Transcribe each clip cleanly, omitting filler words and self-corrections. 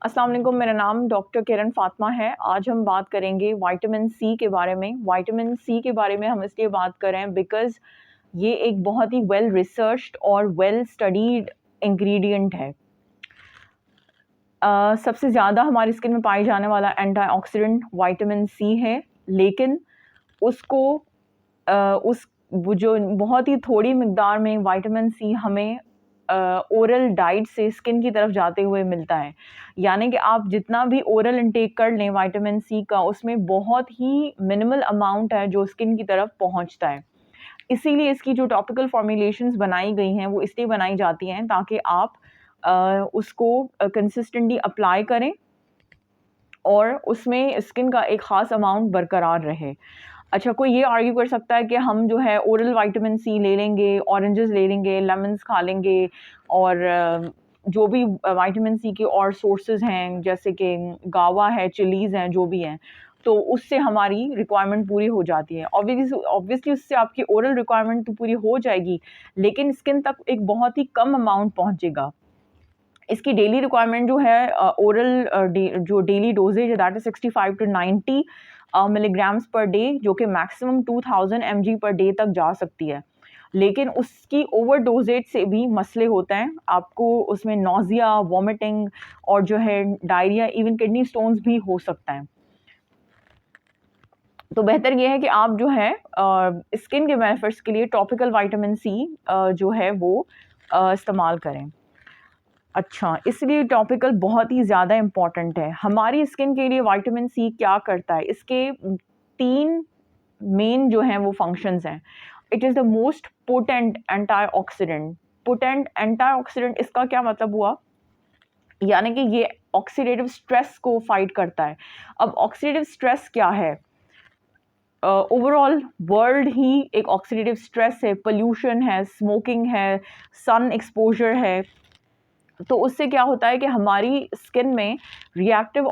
अस्सलाम वालेकुम, मेरा नाम डॉक्टर किरण फातिमा है। आज हम बात करेंगे विटामिन सी के बारे में। विटामिन सी के बारे में हम इसलिए बात कर रहे हैं बिकॉज़ ये एक बहुत ही वेल रिसर्च्ड और वेल स्टडीड इंग्रेडिएंट है। सबसे ज़्यादा हमारी स्किन में पाए जाने वाला एंटीऑक्सीडेंट विटामिन सी है, लेकिन उसको उस वो जो बहुत ही थोड़ी मिकदार में विटामिन सी हमें ओरल डाइट से स्किन की तरफ जाते हुए मिलता है। यानी कि आप जितना भी ओरल इंटेक कर लें विटामिन सी का, उसमें बहुत ही मिनिमल अमाउंट है जो स्किन की तरफ पहुंचता है। इसीलिए इसकी जो टॉपिकल फॉर्मुलेशंस बनाई गई हैं वो इसलिए बनाई जाती हैं ताकि आप उसको कंसिस्टेंटली अप्लाई करें और उसमें स्किन का एक ख़ास अमाउंट बरकरार रहे। अच्छा, कोई ये आर्ग्यू कर सकता है कि हम जो है ओरल विटामिन सी ले लेंगे, ऑरेंजेस ले लेंगे, लेमन्स खा लेंगे और जो भी विटामिन सी के और सोर्सेज़ हैं जैसे कि गावा है, चिलीज़ हैं, जो भी हैं, तो उससे हमारी रिक्वायरमेंट पूरी हो जाती है। ऑब्वियसली उससे आपकी ओरल रिक्वायरमेंट तो पूरी हो जाएगी, लेकिन स्किन तक एक बहुत ही कम अमाउंट पहुँचेगा। इसकी डेली रिक्वायरमेंट जो है ओरल जो डेली डोजेज है that is 65 to 90 milligrams per day, जो कि मैक्सिमम 2000 mg पर डे तक जा सकती है। लेकिन उसकी ओवर डोजेज से भी मसले होते हैं, आपको उसमें नोजिया, वॉमिटिंग और जो है डायरिया, इवन किडनी स्टोन्स भी हो सकता है। तो बेहतर ये है कि आप जो है स्किन के बेनिफिट्स के लिए टॉपिकल विटामिन सी जो है वो इस्तेमाल करें। अच्छा, इसलिए टॉपिकल बहुत ही ज़्यादा इम्पॉर्टेंट है। हमारी स्किन के लिए विटामिन सी क्या करता है, इसके 3 मेन जो हैं वो फंक्शंस हैं। It is the most potent antioxidant. Potent antioxidant इसका क्या मतलब हुआ? यानी कि ये ऑक्सीडेटिव स्ट्रेस को फाइट करता है। अब ऑक्सीडेटिव स्ट्रेस क्या है? ओवरऑल वर्ल्ड ही एक ऑक्सीडेटिव स्ट्रेस है, पोल्यूशन है, स्मोकिंग है, सन एक्सपोजर है। तो उससे क्या होता है कि हमारी स्किन में रिएक्टिव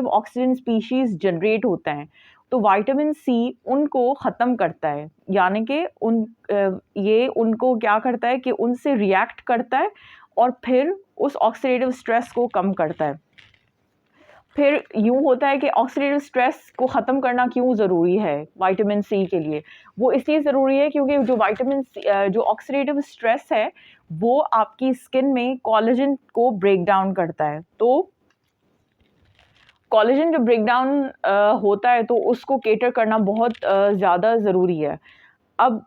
ऑक्सीजन स्पीशीज़ जनरेट होते हैं। तो विटामिन सी उनको ख़त्म करता है, यानी कि ये उनको क्या करता है कि उनसे रिएक्ट करता है और फिर उस ऑक्सीडेटिव स्ट्रेस को कम करता है। फिर यूँ होता है कि ऑक्सीडेटिव स्ट्रेस को ख़त्म करना क्यों ज़रूरी है विटामिन सी के लिए? वो इसलिए ज़रूरी है क्योंकि जो जो ऑक्सीडेटिव स्ट्रेस है, वो आपकी स्किन में कोलेजन को ब्रेक डाउन करता है। तो कोलेजन जब ब्रेक डाउन होता है तो उसको कैटर करना बहुत ज़्यादा ज़रूरी है। अब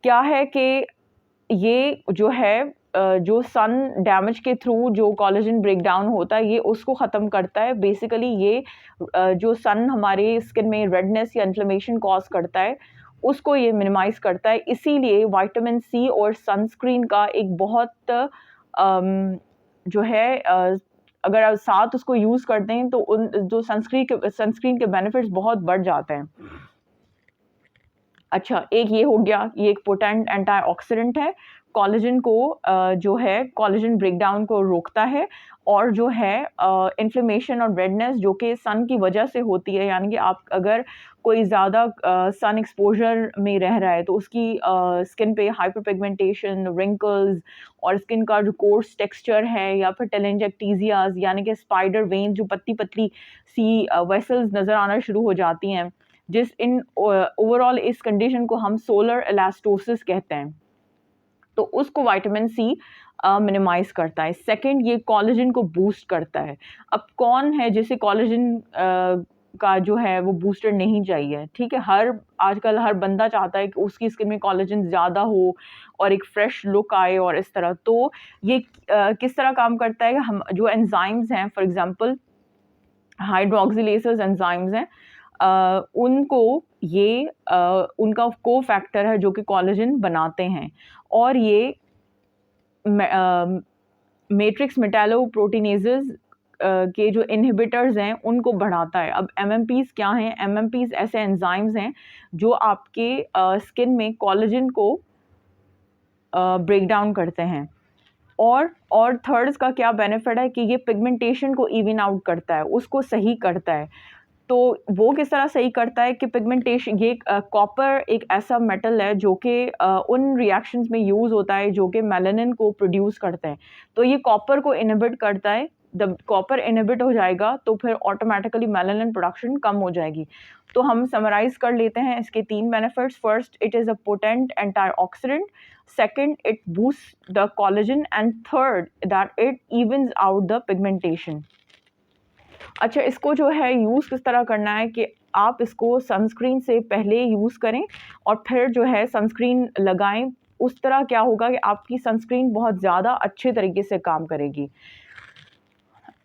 क्या है कि ये जो है जो सन डैमेज के थ्रू जो कोलेजन ब्रेक डाउन होता है, ये उसको ख़त्म करता है। बेसिकली ये जो सन हमारे स्किन में रेडनेस या इन्फ्लेमेशन कॉज करता है, उसको ये मिनिमाइज़ करता है। इसीलिए विटामिन सी और सनस्क्रीन का एक बहुत जो है अगर आप साथ उसको यूज़ करते हैं तो उन जो सनस्क्रीन के बेनिफिट्स बहुत बढ़ जाते हैं। अच्छा, एक ये हो गया, ये एक पोटेंट एंटीऑक्सीडेंट है। कोलेजन को जो है कोलेजन ब्रेकडाउन को रोकता है और जो है इन्फ्लेमेशन और रेडनेस जो कि सन की वजह से होती है, यानी कि आप अगर कोई ज़्यादा सन एक्सपोजर में रह रहा है तो उसकी स्किन पे हाइपरपिगमेंटेशन, रिंकल्स और स्किन का जो कोर्स टेक्सचर है या फिर टेलेंजेक्टीजियाज यानी कि स्पाइडर वेन जो पतली-पतली सी वेसल्स नज़र आना शुरू हो जाती हैं, ओवरऑल इस कंडीशन को हम सोलर एलास्टोसिस कहते हैं। तो उसको विटामिन सी मिनिमाइज करता है। सेकंड, ये कोलेजन को बूस्ट करता है। अब कौन है जिसे कोलेजन का जो है वो बूस्टर नहीं चाहिए? ठीक है, आजकल हर बंदा चाहता है कि उसकी स्किन में कोलेजन ज़्यादा हो और एक फ्रेश लुक आए और इस तरह। तो ये किस तरह काम करता है? हम जो एंजाइम्स हैं, फॉर एग्जांपल हाइड्रोक्सिलेसेस एंजाइम्स हैं, उनको ये उनका को-फैक्टर है जो कि कोलेजन बनाते हैं और ये मैट्रिक्स मेटालोप्रोटीनेसेस के जो इनहिबिटर्स हैं उनको बढ़ाता है। अब एमएमपीज़ क्या हैं? एमएमपीज़ ऐसे एंजाइम्स हैं जो आपके स्किन में कोलेजन को ब्रेक डाउन करते हैं। और थर्ड इसका क्या बेनिफिट है कि ये पिगमेंटेशन को इवन आउट करता है, उसको सही करता है। तो वो किस तरह सही करता है कि पिगमेंटेशन, ये कॉपर एक ऐसा मेटल है जो कि उन रिएक्शंस में यूज़ होता है जो कि मेलानिन को प्रोड्यूस करते हैं। तो ये कॉपर को इनहिबिट करता है जब कॉपर इनहिबिट हो जाएगा तो फिर ऑटोमेटिकली मेलानिन प्रोडक्शन कम हो जाएगी। तो हम समराइज कर लेते हैं इसके 3 benefits. First, it is a potent antioxidant, second, it boost the collagen, and third that it evens out the pigmentation. अच्छा, इसको जो है यूज़ किस तरह करना है कि आप इसको सनस्क्रीन से पहले यूज़ करें और फिर जो है सनस्क्रीन लगाएं। उस तरह क्या होगा कि आपकी सनस्क्रीन बहुत ज़्यादा अच्छे तरीके से काम करेगी।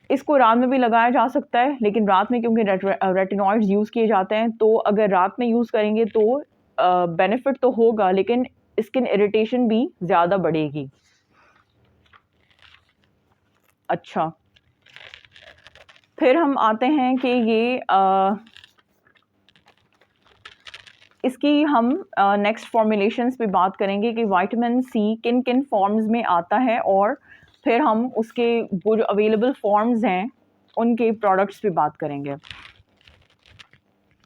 इसको रात में भी लगाया जा सकता है, लेकिन रात में क्योंकि रेटिनॉइड्स यूज़ किए जाते हैं, तो अगर रात में यूज़ करेंगे तो बेनिफिट तो होगा, लेकिन स्किन इरिटेशन भी ज़्यादा बढ़ेगी। अच्छा, फिर हम आते हैं कि ये इसकी हम नेक्स्ट फॉर्मुलेशंस पे बात करेंगे कि विटामिन सी किन किन फॉर्म्स में आता है, और फिर हम उसके वो जो अवेलेबल फॉर्म्स हैं उनके प्रोडक्ट्स पे बात करेंगे।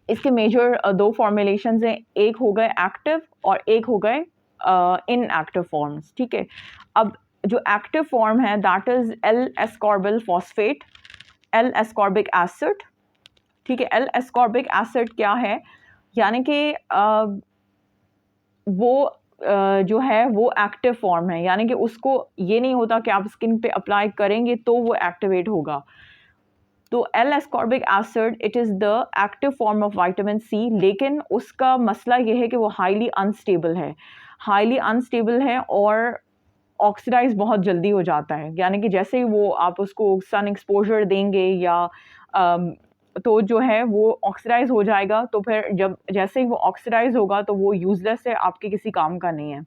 इसके मेजर 2 फॉर्मुलेशंस हैं, एक हो गए एक्टिव और एक हो गए इनएक्टिव फॉर्म्स। ठीक है, अब जो एक्टिव फॉर्म है that is L ascorbyl phosphate, L ascorbic acid. ठीक है, एल एस्कॉर्बिक एसिड क्या है, यानी कि वो जो है वो एक्टिव फॉर्म है, यानी कि उसको ये नहीं होता कि आप स्किन पे अप्लाई करेंगे तो वो एक्टिवेट होगा। तो L ascorbic acid it is the active form of vitamin C, लेकिन उसका मसला ये है कि वो हाईली अनस्टेबल है, हाईली अनस्टेबल है और ऑक्सीडाइज बहुत जल्दी हो जाता है। यानी कि जैसे ही वो आप उसको सन एक्सपोजर देंगे या तो जो है वो ऑक्सीडाइज हो जाएगा, तो फिर जब जैसे ही वो ऑक्सीडाइज होगा तो वो यूजलेस है, आपके किसी काम का नहीं है।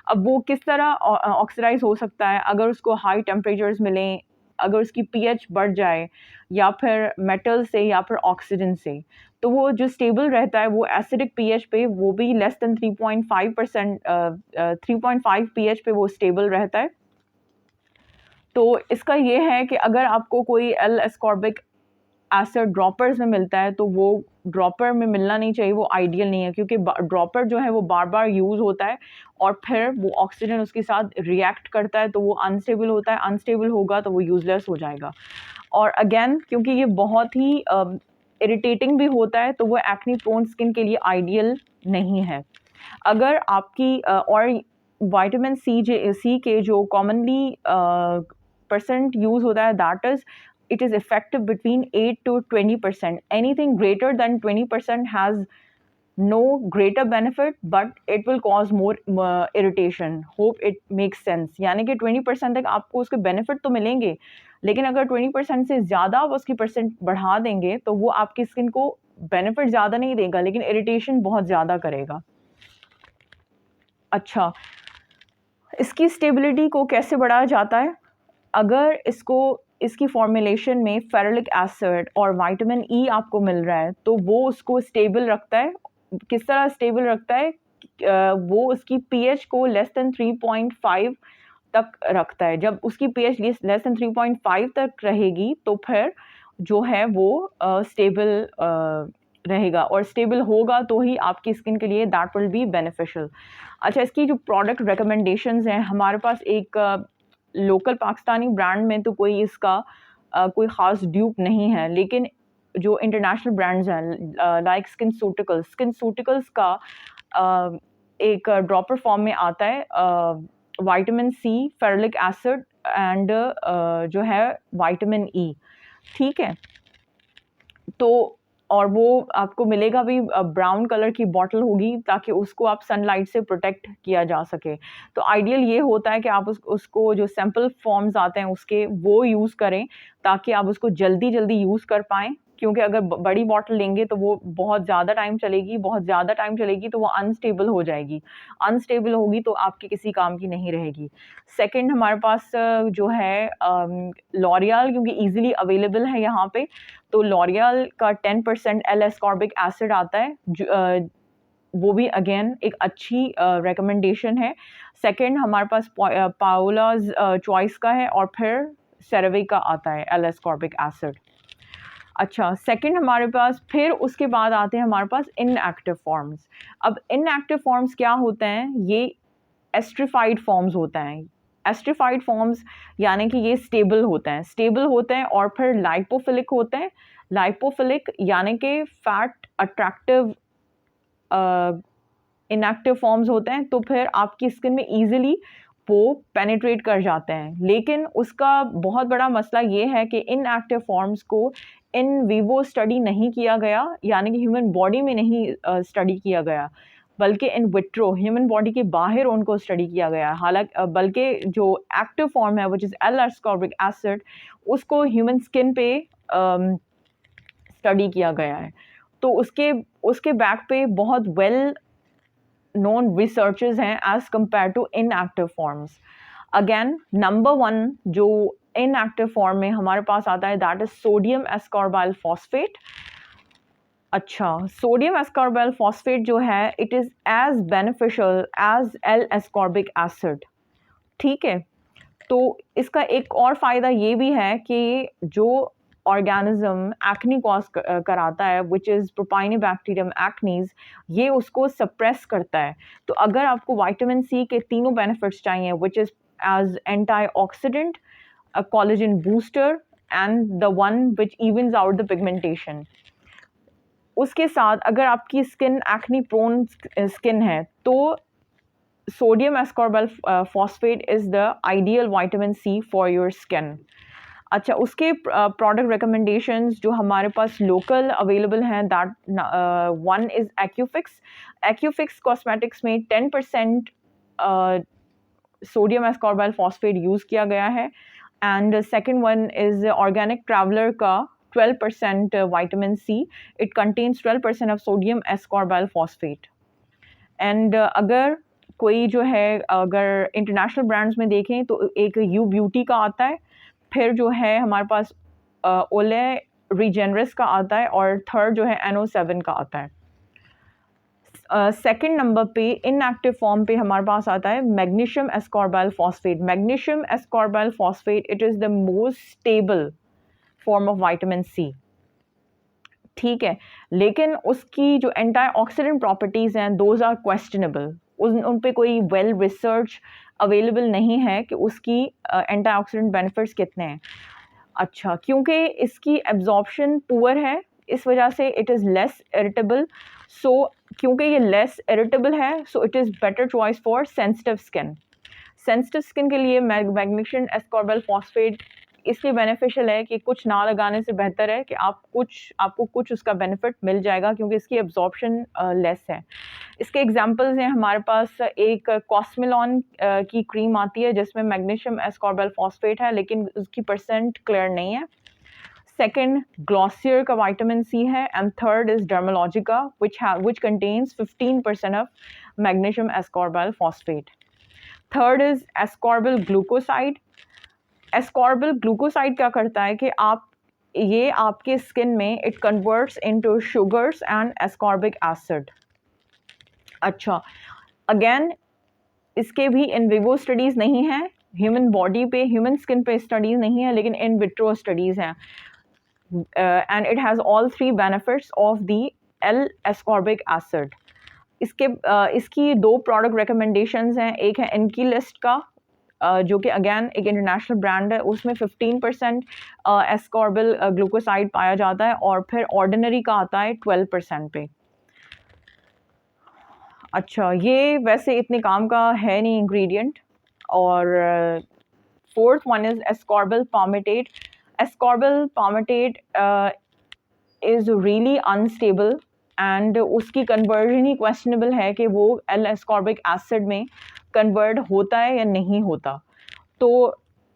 अब वो किस तरह ऑक्सीडाइज हो सकता है, अगर उसको हाई टेम्परेचर्स मिलें, अगर उसकी पीएच बढ़ जाए, या फिर मेटल से या फिर ऑक्सीजन से, तो वो जो स्टेबल रहता है वो एसिडिक पीएच पे, वो भी लेस देन 3.5% 3.5 पीएच पे वो स्टेबल रहता है। तो इसका ये है कि अगर आपको कोई एल एस्कॉर्बिक एसिड ड्रॉपर्स में मिलता है तो वो ड्रॉपर में मिलना नहीं चाहिए, वो आइडियल नहीं है, क्योंकि ड्रॉपर जो है वो बार बार यूज़ होता है और फिर वो ऑक्सीजन उसके साथ रिएक्ट करता है तो वो अनस्टेबल होता है, अनस्टेबल होगा तो वो यूज़लेस हो जाएगा। और अगेन क्योंकि ये बहुत ही इरिटेटिंग भी होता है तो वो एक्ने प्रोन स्किन के लिए आइडियल नहीं है। अगर आपकी और विटामिन सी के जो कॉमनली परसेंट यूज़ होता है that is it is effective between 8 to 20%. Anything greater than 20% has no greater benefit, but it will cause more irritation. Hope it makes sense. यानी कि 20% तक आपको उसके benefit तो मिलेंगे, लेकिन अगर 20% से ज़्यादा आप उसकी परसेंट बढ़ा देंगे तो वो आपकी स्किन को benefit ज़्यादा नहीं देगा, लेकिन irritation बहुत ज़्यादा करेगा। अच्छा, इसकी स्टेबिलिटी को कैसे बढ़ाया जाता है? अगर इसकी फॉर्मुलेशन में फेरुलिक एसिड और विटामिन ई आपको मिल रहा है तो वो उसको स्टेबल रखता है। किस तरह स्टेबल रखता है? वो उसकी पीएच को लेस देन 3.5 तक रखता है। जब उसकी पीएच लेस देन 3.5 तक रहेगी तो फिर जो है वो स्टेबल रहेगा, और स्टेबल होगा तो ही आपकी स्किन के लिए दैट विल बी बेनिफिशियल। अच्छा, इसकी जो प्रोडक्ट रिकमेंडेशंस हैं, हमारे पास एक लोकल पाकिस्तानी ब्रांड में तो कोई इसका कोई ख़ास ड्यूप नहीं है, लेकिन जो इंटरनेशनल ब्रांड्स हैं लाइक स्किनसूटिकल्स का एक ड्रॉपर फॉर्म में आता है vitamin C, ferulic acid and जो है विटामिन ई। ठीक है, तो और वो आपको मिलेगा भी ब्राउन कलर की बॉटल होगी ताकि उसको आप सनलाइट से प्रोटेक्ट किया जा सके। तो आइडियल ये होता है कि आप उसको जो सैम्पल फॉर्म्स आते हैं उसके वो यूज़ करें ताकि आप उसको जल्दी यूज़ कर पाएँ, क्योंकि अगर बड़ी बॉटल लेंगे तो वो बहुत ज़्यादा टाइम चलेगी तो वो अनस्टेबल हो जाएगी। अनस्टेबल होगी तो आपके किसी काम की नहीं रहेगी। सेकंड, हमारे पास जो है लॉरियल, क्योंकि ईज़िली अवेलेबल है यहाँ पे, तो लॉरियल का 10% एल एस्कॉर्बिक एसिड आता है, वो भी अगेन एक अच्छी रिकमेंडेशन है। सेकंड हमारे पास पाओलाज चॉइस का है, और फिर सेरेवे का आता है एल एस्कॉर्बिक एसिड। अच्छा, सेकंड हमारे पास, फिर उसके बाद आते हैं हमारे पास इनएक्टिव फॉर्म्स। अब इनएक्टिव फॉर्म्स क्या होते हैं? ये एस्ट्रिफाइड फॉर्म्स होते हैं। एस्ट्रिफाइड फॉर्म्स यानी कि ये स्टेबल होते हैं और फिर लाइपोफिलिक होते हैं। लाइपोफिलिक यानी कि फैट अट्रैक्टिव इनएक्टिव फॉर्म्स होते हैं, तो फिर आपकी स्किन में ईजिली वो पेनिट्रेट कर जाते हैं। लेकिन उसका बहुत बड़ा मसला ये है कि इनएक्टिव फॉर्म्स को इन वीवो स्टडी नहीं किया गया, यानी कि ह्यूमन बॉडी में नहीं स्टडी किया गया, बल्कि इन विट्रो ह्यूमन बॉडी के बाहर उनको स्टडी किया गया। हालांकि बल्कि जो एक्टिव फॉर्म है which is L ascorbic acid, उसको ह्यूमन स्किन पे स्टडी किया गया है। तो उसके बैक पे बहुत वेल नोन रिसर्चेस हैं as compared to inactive forms. Again number 1 जो इनएक्टिव फॉर्म में हमारे पास आता है that is sodium ascorbyl phosphate. अच्छा, सोडियम एस्कॉर्बाइल फॉस्फेट जो है it is as beneficial as L ascorbic acid. ठीक है, तो इसका एक और फ़ायदा ये भी है कि जो ऑर्गेनिज्म एक्ने कॉज कराता है विच इज़ प्रोपाइनोबैक्टीरियम एक्नीज, ये उसको सप्रेस करता है। तो अगर आपको विटामिन सी के तीनों बेनिफिट्स चाहिए which is as antioxidant, a collagen booster and the one which evens out the pigmentation, उसके साथ अगर आपकी स्किन एक्ने प्रोन स्किन है तो sodium ascorbyl phosphate is the ideal vitamin C for your skin. अच्छा, उसके product recommendations जो हमारे पास लोकल अवेलेबल हैं that one is Acufix. Acufix cosmetics में 10% सोडियम एस्कॉर्बाइल फॉस्फेट यूज़ किया गया है, and second one is organic traveller का 12% vitamin C. It contains 12% of sodium ascorbyl phosphate. And अगर कोई जो है अगर इंटरनेशनल ब्रांड्स में देखें तो एक यू ब्यूटी का आता है, फिर जो है हमारे पास ओले रीजेनरस का आता है, और थर्ड जो है NO7 का आता है। सेकंड नंबर पे इनएक्टिव फॉर्म पे हमारे पास आता है magnesium ascorbyl phosphate. Magnesium ascorbyl phosphate it is the most stable form of vitamin C. ठीक है, लेकिन उसकी जो एंटीऑक्सीडेंट प्रॉपर्टीज़ हैं दोज आर क्वेश्चनेबल। उन पे कोई वेल रिसर्च अवेलेबल नहीं है कि उसकी एंटीऑक्सीडेंट बेनिफिट्स कितने हैं। अच्छा, क्योंकि इसकी एब्जॉर्प्शन पुअर है इस वजह से इट इज़ लेस इरिटेबल। सो क्योंकि ये लेस इरिटेबल है so it is better choice for sensitive skin. Sensitive skin के लिए मैग्नीशियम एस्कॉर्बाइल फॉस्फेट इसलिए बेनिफिशियल है कि कुछ ना लगाने से बेहतर है कि आपको कुछ उसका बेनिफिट मिल जाएगा, क्योंकि इसकी एब्जॉर्प्शन लेस है। इसके एग्जांपल्स हैं हमारे पास, एक कॉस्मेलॉन की क्रीम आती है जिसमें मैग्नीशियम एस्कॉर्बाइल फॉस्फेट है लेकिन उसकी परसेंट क्लियर नहीं है। सेकेंड ग्लॉसियर का विटामिन सी है, and third is Dermalogica which contains 15% of magnesium ascorbyl phosphate. Third is ascorbyl glucoside. Ascorbyl glucoside क्या करता है कि ये आपके स्किन में it converts into sugars and ascorbic acid. अच्छा, अगेन इसके भी इन विवो स्टडीज़ नहीं हैं, ह्यूमन बॉडी पे ह्यूमन स्किन पे स्टडीज़ नहीं है, लेकिन इन विट्रो स्टडीज़ हैं, and it has all 3 benefits of the L ascorbic acid. इसकी 2 प्रोडक्ट रिकमेंडेशंस हैं। एक है इनकी लिस्ट का जो कि अगेन एक इंटरनेशनल ब्रांड है, उसमें 15% एस्कॉर्बिल ग्लूकोसाइड पाया जाता है, और फिर ऑर्डिनरी का आता है 12% पे। अच्छा, ये वैसे इतने काम का है नहीं इंग्रेडिएंट। और fourth one is ascorbyl palmitate. Ascorbyl palmitate is really unstable, and उसकी कन्वर्जन ही क्वेश्चनेबल है कि वो एल एस्कॉर्बिक एसिड में कन्वर्ट होता है या नहीं होता। तो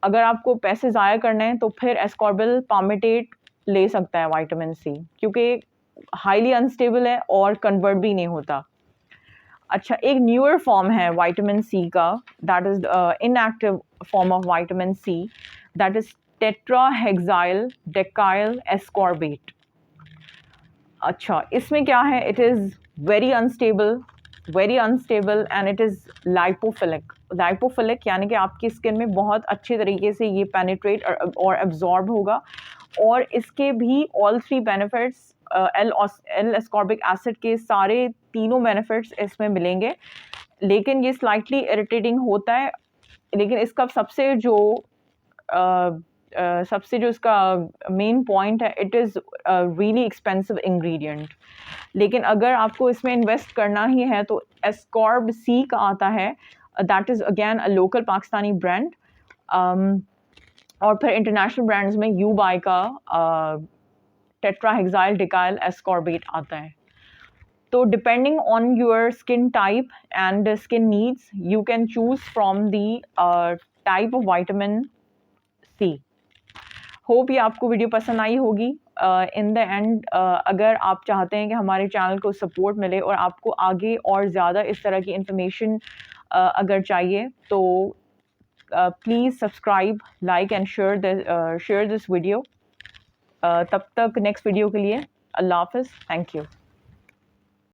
अगर आपको पैसे ज़ाया करने हैं तो फिर एस्कॉर्बिल पामेटेट ले सकता है विटामिन सी, क्योंकि हाईली अनस्टेबल है और कन्वर्ट भी नहीं होता। अच्छा, एक न्यूअर फॉर्म है विटामिन सी का, that is inactive form of vitamin C, that is tetrahexyl decyl ascorbate. अच्छा, इसमें क्या है, it is very unstable and it is lipophilic. Lipophilic यानी कि आपकी स्किन में बहुत अच्छे तरीके से ये पेनिट्रेट और एब्जॉर्ब होगा, और इसके भी all 3 benefits L ascorbic acid के सारे तीनों बेनिफिट्स इसमें मिलेंगे, लेकिन ये स्लाइटली इरिटेटिंग होता है लेकिन इसका सबसे जो इसका मेन पॉइंट है, it is really expensive ingredient. लेकिन अगर आपको इसमें इन्वेस्ट करना ही है तो एस्कॉर्ब सी का आता है, that is again a local Pakistani brand. और फिर इंटरनेशनल ब्रांड्स में यू बाई का टेट्राहेक्साइल डिकाइल एस्कॉर्बेट आता है। तो depending on your skin type and skin needs you can choose from the type of vitamin C. Hope ये आपको video पसंद आई होगी। इन द एंड अगर आप चाहते हैं कि हमारे चैनल को सपोर्ट मिले और आपको आगे और ज़्यादा इस तरह की इंफॉर्मेशन अगर चाहिए तो please subscribe, like and share this video. तब तक नेक्स्ट वीडियो के लिए अल्लाह हाफ़िज़, थैंक यू।